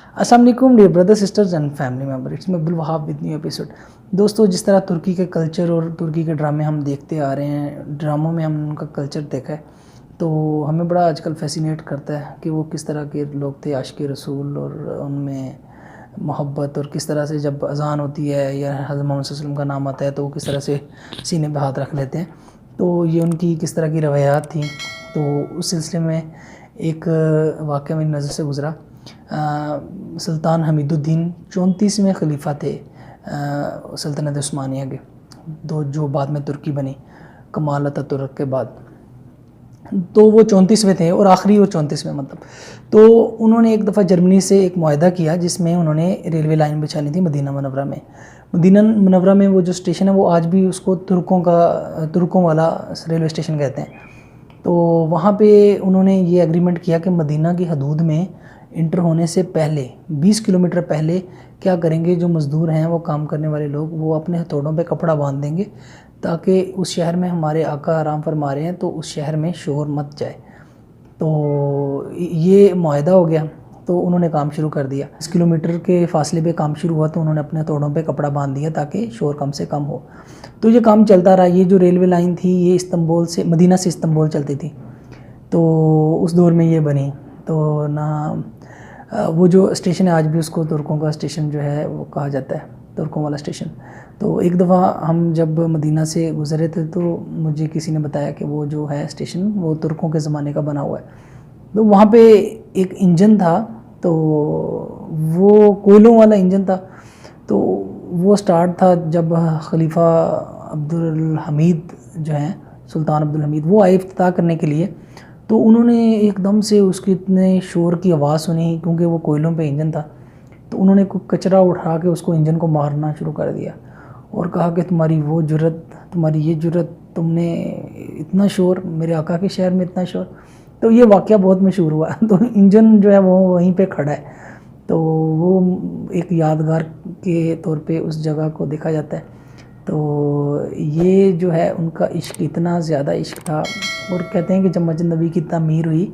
अस्सलाम वालेकुम dear brother sisters and family member, it's me Abdul Wahab with new episode. दोस्तों, जिस तरह तुर्की के कल्चर और तुर्की के ड्रामे हम देखते आ रहे हैं, ड्रामों में हम उनका कल्चर देखा है, तो हमें बड़ा आजकल फैसिनेट करता है कि वो किस तरह के लोग थे, आशिक़ रसूल, और उनमें मोहब्बत, और किस तरह से जब अज़ान होती है या हज़रत मोहम्मद सल्लल्लाहु अलैहि वसल्लम का नाम आता है तो वो किस तरह से सीने पे हाथ रख लेते हैं। तो ये उनकी किस तरह की रवायात थी। तो उस सिलसिले में एक वाक़या मेरी नज़र से गुज़रा। सुल्तान हमीदुद्दीन 34वें खलीफा थे सल्तनत उस्मानिया के, जो बाद में तुर्की बनी कमाल अतातुर्क के बाद। तो वो 34वें थे और आखिरी वो 34वें मतलब। तो उन्होंने एक दफ़ा जर्मनी से एक मुआहदा किया जिसमें उन्होंने रेलवे लाइन बिछानी थी मदीना मुनव्वरा में। मदीना मुनव्वरा में वो जो स्टेशन है वो आज भी उसको तुर्कों वाला रेलवे स्टेशन कहते हैं। तो वहाँ पे उन्होंने ये एग्रीमेंट किया कि मदीना की हदूद में इंटर होने से पहले 20 किलोमीटर पहले क्या करेंगे, जो मज़दूर हैं वो काम करने वाले लोग, वो अपने हथौड़ों पे कपड़ा बांध देंगे ताकि उस शहर में हमारे आका आराम फरमा रहे हैं तो उस शहर में शोर मत जाए। तो ये मुआहदा हो गया। तो उन्होंने काम शुरू कर दिया। 20 किलोमीटर के फासले पे काम शुरू हुआ तो उन्होंने अपने हथौड़ों पे कपड़ा बांध दिया ताकि शोर कम से कम हो। तो ये काम चलता रहा। ये जो रेलवे लाइन थी ये इस्तांबुल से, मदीना से इस्तांबुल चलती थी। तो उस दौर में ये बनी। तो ना वो जो स्टेशन है आज भी उसको तुर्कों का स्टेशन जो है वो कहा जाता है, तुर्कों वाला स्टेशन। तो एक दफ़ा हम जब मदीना से गुज़रे थे तो मुझे किसी ने बताया कि वो जो है स्टेशन वो तुर्कों के ज़माने का बना हुआ है। तो वहाँ पे एक इंजन था, तो वो कोयलों वाला इंजन था। तो वो स्टार्ट था जब खलीफा अब्दुल हमीद जो हैं, सुल्तान अब्दुल हमीद, वो आए इफ्तिताह करने के लिए। तो उन्होंने एकदम से उसकी इतने शोर की आवाज़ सुनी क्योंकि वो कोयलों पे इंजन था। तो उन्होंने कोई कचरा उठा के उसको इंजन को मारना शुरू कर दिया और कहा कि तुम्हारी वो जुर्रत, तुम्हारी ये जुर्रत, तुमने इतना शोर, मेरे आका के शहर में इतना शोर। तो ये वाक़या बहुत मशहूर हुआ। तो इंजन जो है वो वहीं पे खड़ा है। तो वो एक यादगार के तौर पे उस जगह को देखा जाता है। तो ये जो है उनका इश्क इतना ज़्यादा इश्क था। और कहते हैं कि जब मस्जिद नबी की तामीर हुई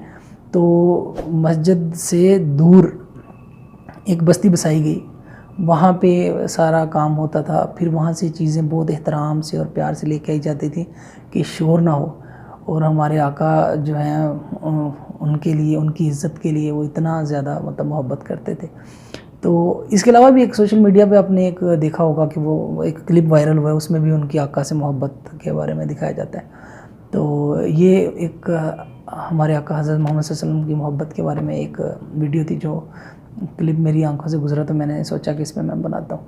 तो मस्जिद से दूर एक बस्ती बसाई गई, वहाँ पे सारा काम होता था। फिर वहाँ से चीज़ें बहुत एहतराम से और प्यार से लेके आई जाती थी कि शोर ना हो। और हमारे आका जो हैं उनके लिए, उनकी इज़्ज़त के लिए वो इतना ज़्यादा मतलब मोहब्बत करते थे। तो इसके अलावा भी एक सोशल मीडिया पे आपने एक देखा होगा कि वो एक क्लिप वायरल हुआ है, उसमें भी उनकी आका से मोहब्बत के बारे में दिखाया जाता है। तो ये एक हमारे आका हज़रत मोहम्मद सल्लल्लाहु अलैहि वसल्लम की मोहब्बत के बारे में एक वीडियो थी, जो क्लिप मेरी आंखों से गुजरा तो मैंने सोचा कि इसमें मैं बनाता हूँ।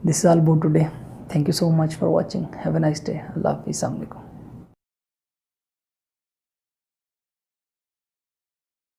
This is all about today. Thank you so much for watching. Have a nice day. अल्लाह हाफ़िज़। अस्सलाम वालेकुम।